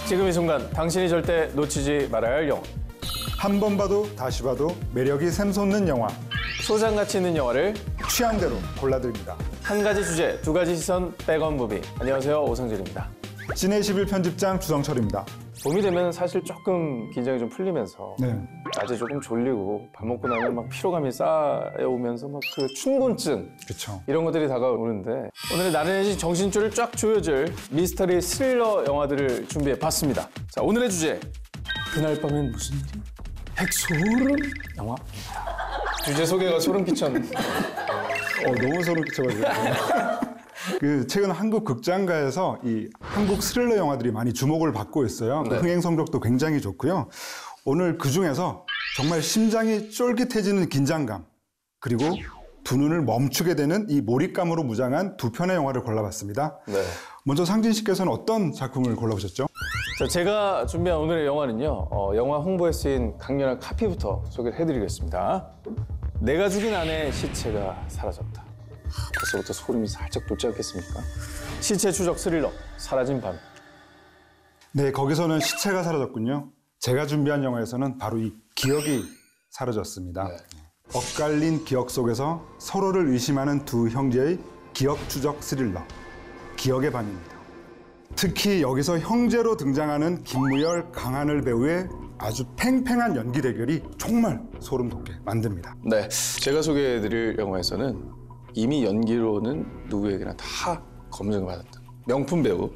지금 이 순간 당신이 절대 놓치지 말아야 할 영화. 한 번 봐도 다시 봐도 매력이 샘솟는 영화. 소장가치 있는 영화를 취향대로 골라드립니다. 한 가지 주제, 두 가지 시선, 백원 무비. 안녕하세요, 오성진입니다. 시네11 편집장 주성철입니다. 봄이 되면 사실 조금 긴장이 좀 풀리면서 네. 낮에 조금 졸리고 밥 먹고 나면 막 피로감이 쌓여오면서 막 그 춘곤증 그렇죠. 이런 것들이 다가오는데 오늘은 나른해진 정신줄을 쫙 조여줄 미스터리 스릴러 영화들을 준비해봤습니다. 자, 오늘의 주제, 그날 밤엔 무슨 일이? 핵소름 영화입니다. 주제 소개가 소름 끼쳤네. 너무 소름 끼쳐가지고. 최근 한국 극장가에서 이 한국 스릴러 영화들이 많이 주목을 받고 있어요. 네. 흥행 성적도 굉장히 좋고요. 오늘 그 중에서 정말 심장이 쫄깃해지는 긴장감, 그리고 두 눈을 멈추게 되는 이 몰입감으로 무장한 두 편의 영화를 골라봤습니다. 네. 먼저 상진 씨께서는 어떤 작품을 골라보셨죠? 자, 제가 준비한 오늘의 영화는요, 영화 홍보에 쓰인 강렬한 카피부터 소개를 해드리겠습니다. 내가 죽인 아내의 시체가 사라졌다. 벌써부터 소름이 살짝 돋지 않겠습니까? 시체 추적 스릴러, 사라진 밤. 네, 거기서는 시체가 사라졌군요. 제가 준비한 영화에서는 바로 이 기억이 사라졌습니다. 네. 엇갈린 기억 속에서 서로를 의심하는 두 형제의 기억 추적 스릴러, 기억의 밤입니다. 특히 여기서 형제로 등장하는 김무열, 강하늘 배우의 아주 팽팽한 연기 대결이 정말 소름 돋게 만듭니다. 네, 제가 소개해드릴 영화에서는 이미 연기로는 누구에게나 다 검증을 받았던 명품 배우,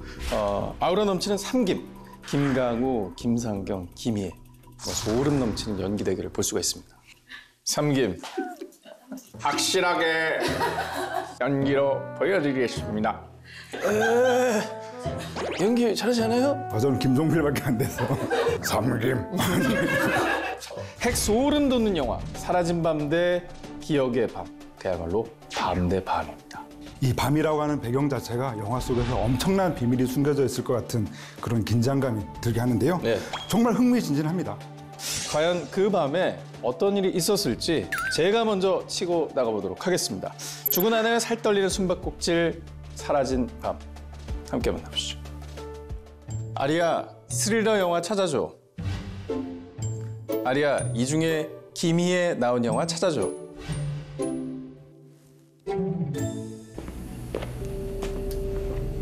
아우라 넘치는 삼김, 김강우, 김상경, 김희애, 소름 넘치는 연기 대결을 볼 수가 있습니다. 삼김, 확실하게 연기로 보여드리겠습니다. 연기 잘하지 않아요? 저는 김종필밖에 안 돼서. 삼김. 핵 소름 돋는 영화, 사라진 밤 대 기억의 밤. 그야말로 밤 대 밤입니다. 이 밤이라고 하는 배경 자체가 영화 속에서 엄청난 비밀이 숨겨져 있을 것 같은 그런 긴장감이 들게 하는데요. 네. 정말 흥미진진합니다. 과연 그 밤에 어떤 일이 있었을지 제가 먼저 치고 나가보도록 하겠습니다. 죽은 아내의 살 떨리는 숨바꼭질, 사라진 밤. 함께 만나보시죠. 아리야, 스릴러 영화 찾아줘. 아리야, 이 중에 김희애 나온 영화 찾아줘.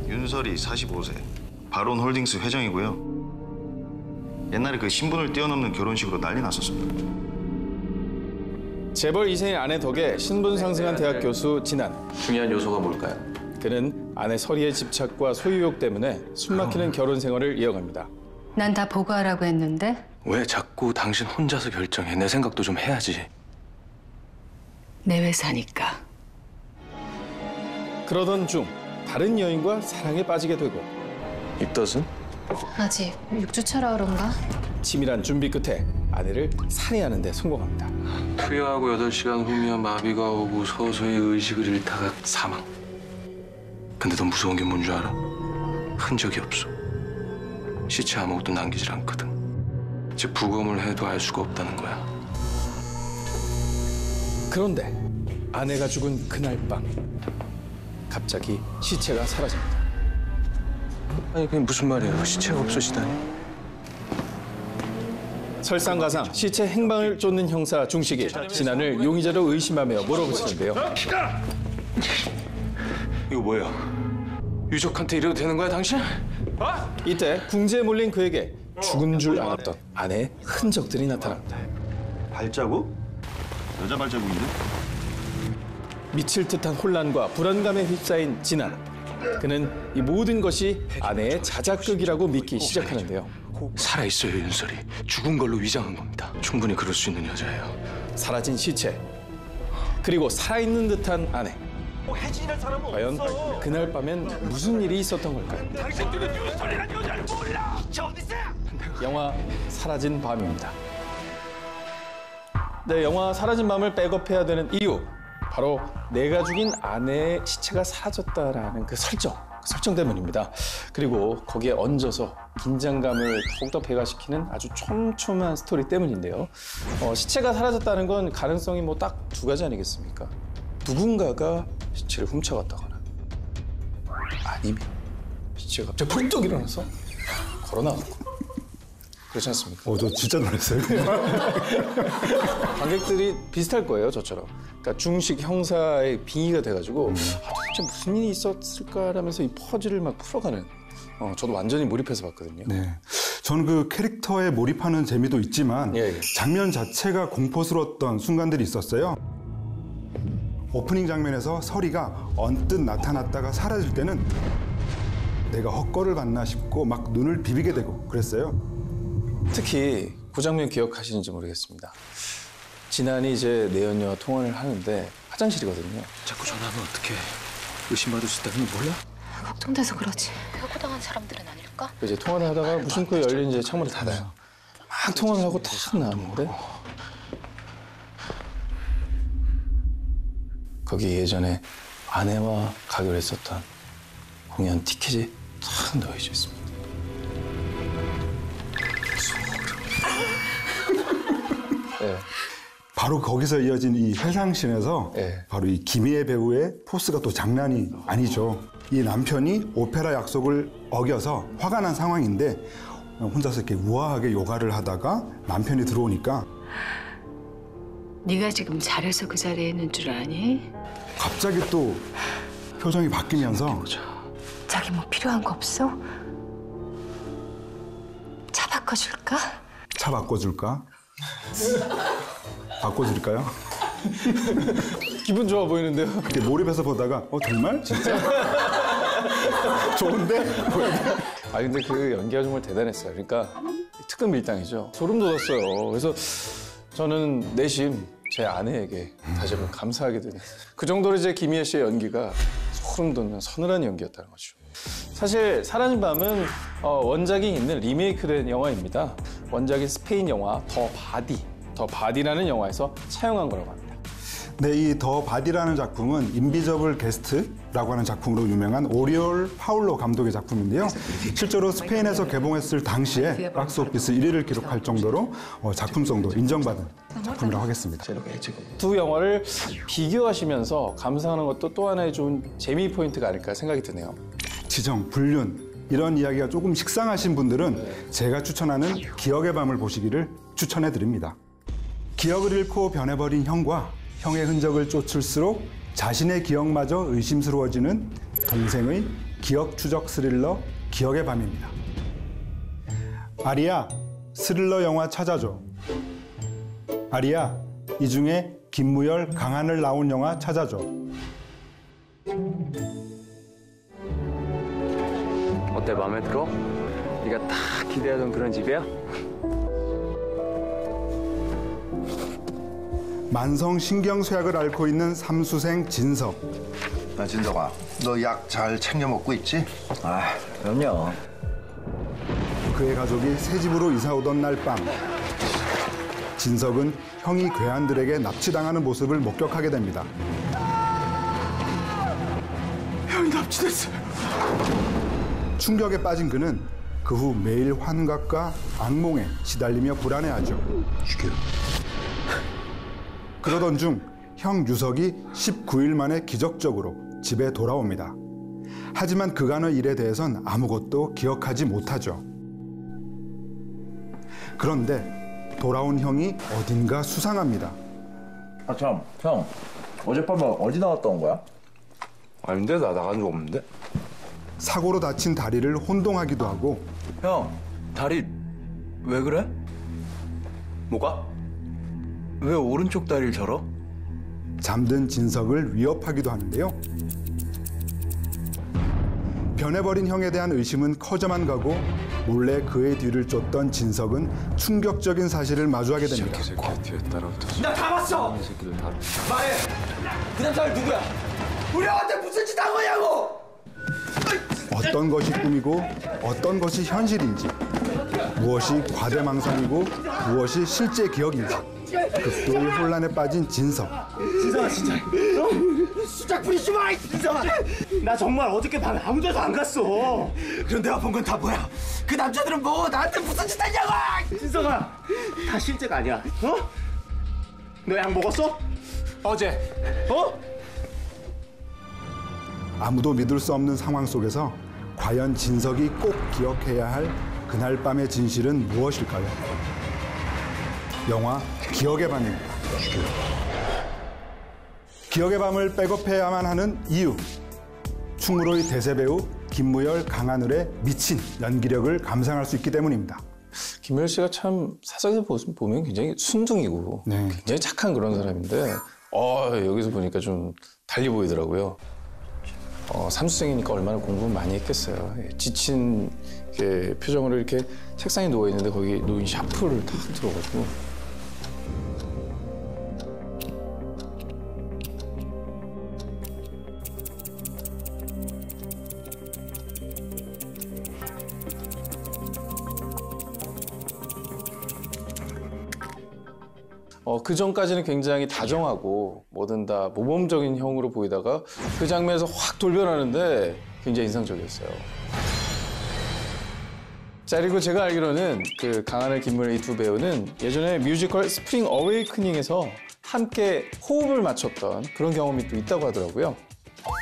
윤설이 45세, 바론홀딩스 회장이고요. 옛날에 그 신분을 뛰어넘는 결혼식으로 난리 났었습니다. 재벌 2세의 아내 덕에 신분 상승한 대학 교수 진한. 중요한 요소가 뭘까요? 그는 아내 설희의 집착과 소유욕 때문에 숨막히는 결혼 생활을 이어갑니다. 난 다 보고하라고 했는데 왜 자꾸 당신 혼자서 결정해? 내 생각도 좀 해야지. 내 회사니까. 그러던 중 다른 여인과 사랑에 빠지게 되고 입덧은? 아직 6주차라 그런가? 치밀한 준비 끝에 아내를 살해하는 데 성공합니다. 투여하고 8시간 후면 마비가 오고 서서히 의식을 잃다가 사망. 근데 더 무서운 게 뭔 줄 알아? 흔적이 없어. 시체 아무것도 남기질 않거든. 즉 부검을 해도 알 수가 없다는 거야. 그런데 아내가 죽은 그날 밤 갑자기 시체가 사라집니다. 아니 그게 무슨 말이에요? 시체가 없어지다니. 설상가상 시체 행방을 쫓는 형사 중식이 진한을 용의자로 의심하며 몰아붙이는데요. 이거 뭐야? 유족한테 이래도 되는 거야 당신? 이때 궁지에 몰린 그에게 죽은 줄 알았던 아내의 흔적들이 나타납니다. 발자국? 여자 발자국인데? 미칠 듯한 혼란과 불안감에 휩싸인 진한. 그는 이 모든 것이 아내의 자작극이라고 믿기 시작하는데요. 살아있어요 윤설이. 죽은 걸로 위장한 겁니다. 충분히 그럴 수 있는 여자예요. 사라진 시체, 그리고 살아있는 듯한 아내. 과연 그날 밤엔 무슨 일이 있었던 걸까요? 영화 사라진 밤입니다. 네, 영화 사라진 밤을 백업해야 되는 이유, 바로 내가 죽인 아내의 시체가 사라졌다라는 그 설정 때문입니다. 그리고 거기에 얹어서 긴장감을 더욱더 배가시키는 아주 촘촘한 스토리 때문인데요. 시체가 사라졌다는 건 가능성이 뭐 딱 두 가지 아니겠습니까? 누군가가 시체를 훔쳐갔다거나 아니면 시체가 갑자기 벌떡 일어나서 걸어 나왔고 그렇지 않습니까? 저 진짜 놀랐어요. 관객들이 비슷할 거예요, 저처럼. 그러니까 중식 형사의 빙의가 돼가지고 도대체 무슨 일이 있었을까라면서 이 퍼즐을 막 풀어가는. 저도 완전히 몰입해서 봤거든요. 네. 저는 그 캐릭터에 몰입하는 재미도 있지만 예. 장면 자체가 공포스러웠던 순간들이 있었어요. 오프닝 장면에서 서리가 언뜻 나타났다가 사라질 때는 내가 헛걸을 봤나 싶고 막 눈을 비비게 되고 그랬어요. 특히 그 장면 기억하시는지 모르겠습니다. 진한이 이제 내연녀와 통화를 하는데 화장실이거든요. 자꾸 전화하면 어떡해. 의심받을 수 있다는 건 몰라? 걱정돼서 그러지. 사고당한 사람들은 아닐까? 이제 통화를 하다가 무심코 열린 이제 창문을 닫아요. 막 통화를 하고 탁 나왔는데 거기 예전에 아내와 가기로 했었던 공연 티켓이 탁 놓여져 있습니다. 네. 바로 거기서 이어진 이 회상씬에서 네. 바로 이 김희애 배우의 포스가 또 장난이 아니죠. 이 남편이 오페라 약속을 어겨서 화가 난 상황인데 혼자서 이렇게 우아하게 요가를 하다가 남편이 들어오니까 네가 지금 잘해서 그 자리에 있는 줄 아니? 갑자기 또 표정이 바뀌면서 자기 뭐 필요한 거 없어? 차 바꿔줄까? 차 바꿔줄까? 바꿔줄까요? 기분 좋아 보이는데요. 이렇게 몰입해서 보다가 정말? 진짜? 좋은데? 아 근데 그 연기가 정말 대단했어요. 그러니까 특급 밀당이죠. 소름 돋았어요. 그래서 저는 내심 제 아내에게 다시 한번 감사하게 되는 그 정도로 이제 김희애 씨의 연기가 소름 돋는 서늘한 연기였다는 거죠. 사실 사라진 밤은 원작이 있는 리메이크된 영화입니다. 원작이 스페인 영화 더 바디라는 영화에서 차용한 거라고 합니다. 네, 이 더 바디라는 작품은 인비저블 게스트라고 하는 작품으로 유명한 오리올 파울로 감독의 작품인데요. 실제로 스페인에서 개봉했을 당시에 박스오피스 1위를 기록할 정도로 작품성도 인정받은 작품이라고 하겠습니다. 두 영화를 비교하시면서 감상하는 것도 또 하나의 좋은 재미 포인트가 아닐까 생각이 드네요. 지정, 불륜 이런 이야기가 조금 식상하신 분들은 제가 추천하는 기억의 밤을 보시기를 추천해드립니다. 기억을 잃고 변해버린 형과 형의 흔적을 쫓을수록 자신의 기억마저 의심스러워지는 동생의 기억 추적 스릴러 기억의 밤입니다. 아리야, 스릴러 영화 찾아줘. 아리야, 이 중에 김무열, 강하늘 나온 영화 찾아줘. 어때, 마음에 들어? 네가 딱 기대하던 그런 집이야? 만성 신경쇠약을 앓고 있는 삼수생 진석. 진석아, 너 약 잘 챙겨 먹고 있지? 아, 그럼요. 그의 가족이 새 집으로 이사 오던 날 밤, 진석은 형이 괴한들에게 납치당하는 모습을 목격하게 됩니다. 형이 납치됐어요. 충격에 빠진 그는 그 후 매일 환각과 악몽에 시달리며 불안해하죠. 그러던 중 형 유석이 19일 만에 기적적으로 집에 돌아옵니다. 하지만 그간의 일에 대해선 아무것도 기억하지 못하죠. 그런데 돌아온 형이 어딘가 수상합니다. 아, 참, 형. 어젯밤에 어디 나갔다 온 거야? 아닌데 나 나간 적 없는데? 사고로 다친 다리를 혼동하기도 하고 형, 다리 왜 그래? 뭐가? 왜 오른쪽 다리를 절어? 잠든 진석을 위협하기도 하는데요. 변해버린 형에 대한 의심은 커져만 가고 몰래 그의 뒤를 쫓던 진석은 충격적인 사실을 마주하게 됩니다. 새끼 뒤에 따라붙어서 나 다 봤어! 이 새끼들 다 말해! 그 남자는 누구야? 우리 형한테 무슨 짓 한 거냐고! 어떤 것이 꿈이고 어떤 것이 현실인지, 무엇이 과대망상이고 무엇이 실제 기억인지 극도의 혼란에 빠진 진석. 진성아 진짜 수작 부리지 마! 진성아! 나 정말 어저께 밤에 아무 데도 안 갔어. 그럼 내가 본 건 다 뭐야? 그 남자들은 뭐 나한테 무슨 짓 했냐고! 진성아! 다 실제가 아니야. 어? 너 약 먹었어? 어제. 어? 아무도 믿을 수 없는 상황 속에서 과연 진석이 꼭 기억해야 할 그날 밤의 진실은 무엇일까요? 영화 기억의 밤입니다. 기억의 밤을 백업해야만 하는 이유. 충무로의 대세배우 김무열, 강하늘의 미친 연기력을 감상할 수 있기 때문입니다. 김무열 씨가 참 사석에서 보면 굉장히 순둥이고 네. 굉장히 착한 그런 사람인데 여기서 보니까 좀 달리 보이더라고요. 삼수생이니까 얼마나 공부 많이 했겠어요. 지친 표정으로 이렇게 책상에 누워 있는데 거기 노인 샤프를 탁 들어가지고 그 전까지는 굉장히 다정하고 뭐든 다 모범적인 형으로 보이다가 그 장면에서 확 돌변하는데 굉장히 인상적이었어요. 자, 그리고 제가 알기로는 그 강하늘, 김무열 이 두 배우는 예전에 뮤지컬 스프링 어웨이크닝에서 함께 호흡을 맞췄던 그런 경험이 또 있다고 하더라고요.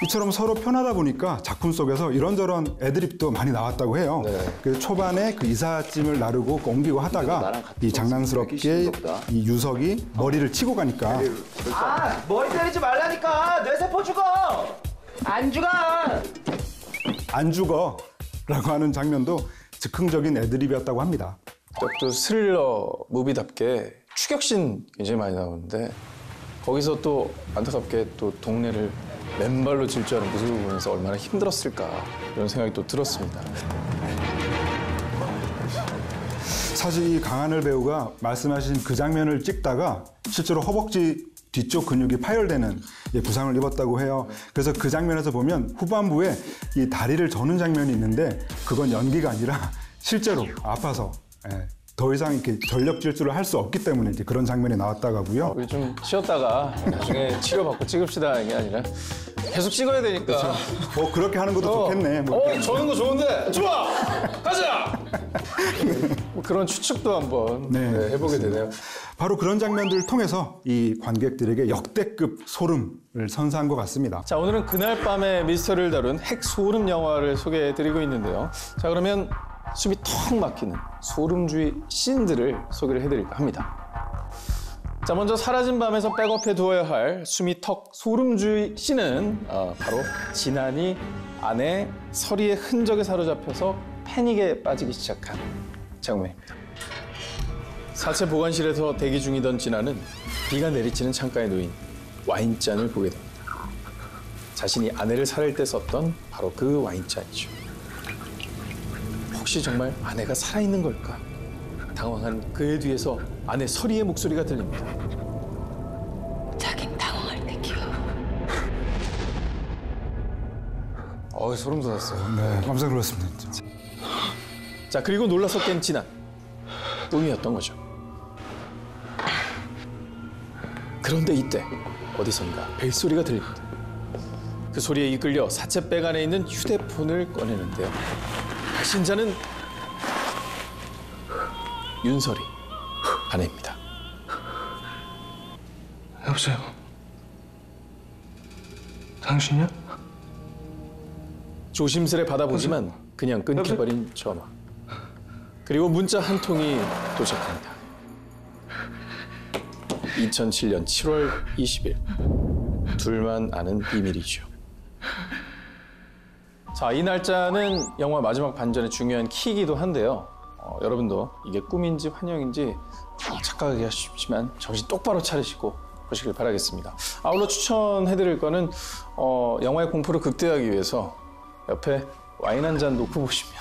이처럼 서로 편하다 보니까 작품 속에서 이런저런 애드립도 많이 나왔다고 해요. 네. 그 초반에 그 이삿짐을 나르고 옮기고 하다가 이 장난스럽게 이 유석이 머리를 치고 가니까 머리 때리지 말라니까. 뇌세포 죽어. 안 죽어. 안 죽어 라고 하는 장면도 즉흥적인 애드립이었다고 합니다. 또 스릴러 무비답게 추격신 굉장히 많이 나오는데 거기서 또 안타깝게 또 동네를 맨발로 질주하는 모습을 보면서 얼마나 힘들었을까 이런 생각이 또 들었습니다. 사실 이 강하늘 배우가 말씀하신 그 장면을 찍다가 실제로 허벅지 뒤쪽 근육이 파열되는 부상을 입었다고 해요. 그래서 그 장면에서 보면 후반부에 이 다리를 저는 장면이 있는데 그건 연기가 아니라 실제로 아파서 더 이상 이렇게 전력 질주를 할 수 없기 때문에 이제 그런 장면이 나왔다고 하고요. 우리 좀 쉬었다가 나중에 치료받고 찍읍시다 이게 아니라 계속 찍어야 되니까. 뭐 그렇게 하는 것도 좋겠네. 저는 거 좋은데 좋아 가자. 뭐 그런 추측도 한번 해보게 되네요. 바로 그런 장면들을 통해서 이 관객들에게 역대급 소름을 선사한 것 같습니다. 자, 오늘은 그날 밤의 미스터리를 다룬 핵 소름 영화를 소개해드리고 있는데요. 자, 그러면 숨이 턱 막히는 소름주의 씬들을 소개를 해드릴까 합니다. 자, 먼저 사라진 밤에서 백업해 두어야 할 숨이 턱 소름주의 씬은 바로 진안이 아내 서리의 흔적에 사로잡혀서 패닉에 빠지기 시작한 장면입니다. 사체 보관실에서 대기 중이던 진안은 비가 내리치는 창가에 놓인 와인잔을 보게 됩니다. 자신이 아내를 살해할 때 썼던 바로 그 와인잔이죠. 혹시 정말 아내가 살아있는 걸까? 당황한 그의 뒤에서 아내 서리의 목소리가 들립니다. 자긴 당황할 때 기억. 소름 돋았어요. 네, 깜짝 놀랐습니다. 진짜. 자, 그리고 놀라서 깬 진안. 꿈이었던 거죠. 그런데 이때 어디선가 벨소리가 들립니다. 그 소리에 이끌려 사채백 안에 있는 휴대폰을 꺼내는데요. 발신자는 윤설이 아내입니다. 여보세요? 당신이야? 조심스레 받아보지만 그냥 끊겨버린 전화. 그리고 문자 한 통이 도착합니다. 2007년 7월 20일. 둘만 아는 비밀이죠. 자, 이 날짜는 영화 마지막 반전의 중요한 키이기도 한데요. 여러분도 이게 꿈인지 환영인지 착각하기가 쉽지만 정신 똑바로 차리시고 보시길 바라겠습니다. 아울러 추천해드릴 거는 영화의 공포를 극대화하기 위해서 옆에 와인 한 잔 놓고 보시면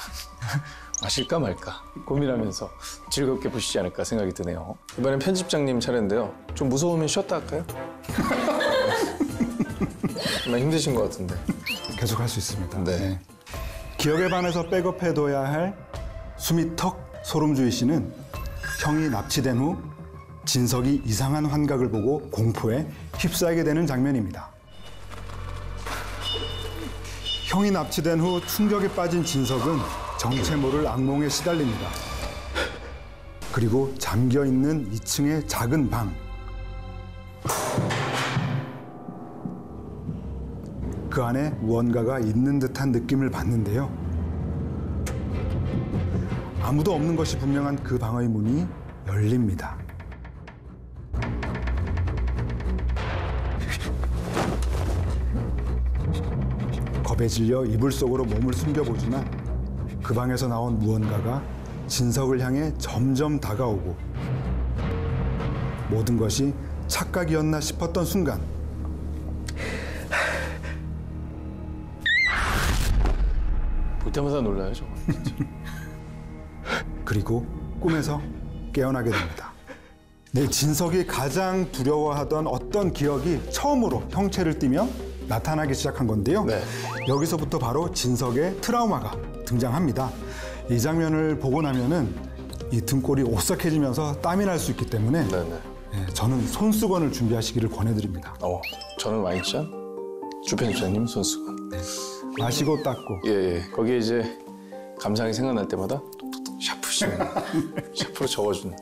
마실까 말까 고민하면서 즐겁게 보시지 않을까 생각이 드네요. 이번엔 편집장님 차례인데요. 좀 무서우면 쉬었다 할까요? 정말 힘드신 것 같은데. 계속 할 수 있습니다. 네. 기억에 반해서 백업해둬야 할 숨이 턱 소름주의 씨는 형이 납치된 후 진석이 이상한 환각을 보고 공포에 휩싸이게 되는 장면입니다. 형이 납치된 후 충격에 빠진 진석은 정체 모를 악몽에 시달립니다. 그리고 잠겨있는 2층의 작은 방. 그 안에 무언가가 있는 듯한 느낌을 받는데요. 아무도 없는 것이 분명한 그 방의 문이 열립니다. 겁에 질려 이불 속으로 몸을 숨겨보지만 그 방에서 나온 무언가가 진석을 향해 점점 다가오고 모든 것이 착각이었나 싶었던 순간 볼 때마다 놀라요, 저거. 그리고 꿈에서 깨어나게 됩니다. 네, 진석이 가장 두려워하던 어떤 기억이 처음으로 형체를 띠며 나타나기 시작한 건데요. 네. 여기서부터 바로 진석의 트라우마가 등장합니다. 이 장면을 보고 나면은 이 등골이 오싹해지면서 땀이 날 수 있기 때문에 네네. 저는 손수건을 준비하시기를 권해드립니다. 저는 와인잔, 주편집사님 손수건. 마시고 닦고. 예. 거기에 이제 감상이 생각날 때마다 샤프로 적어주는.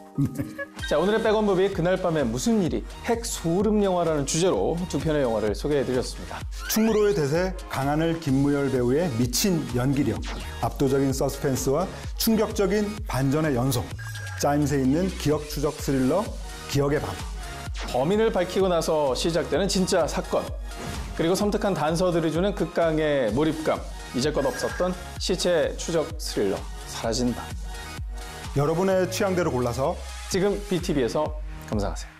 자, 오늘의 백원법이 그날 밤에 무슨 일이 핵소름 영화라는 주제로 두 편의 영화를 소개해드렸습니다. 충무로의 대세 강하늘 김무열 배우의 미친 연기력, 압도적인 서스펜스와 충격적인 반전의 연속, 짜임새 있는 기억 추적 스릴러 기억의 밤. 범인을 밝히고 나서 시작되는 진짜 사건, 그리고 섬뜩한 단서들이 주는 극강의 몰입감, 이제껏 없었던 시체 추적 스릴러 사라진 밤. 여러분의 취향대로 골라서 지금 BTV에서 감상하세요.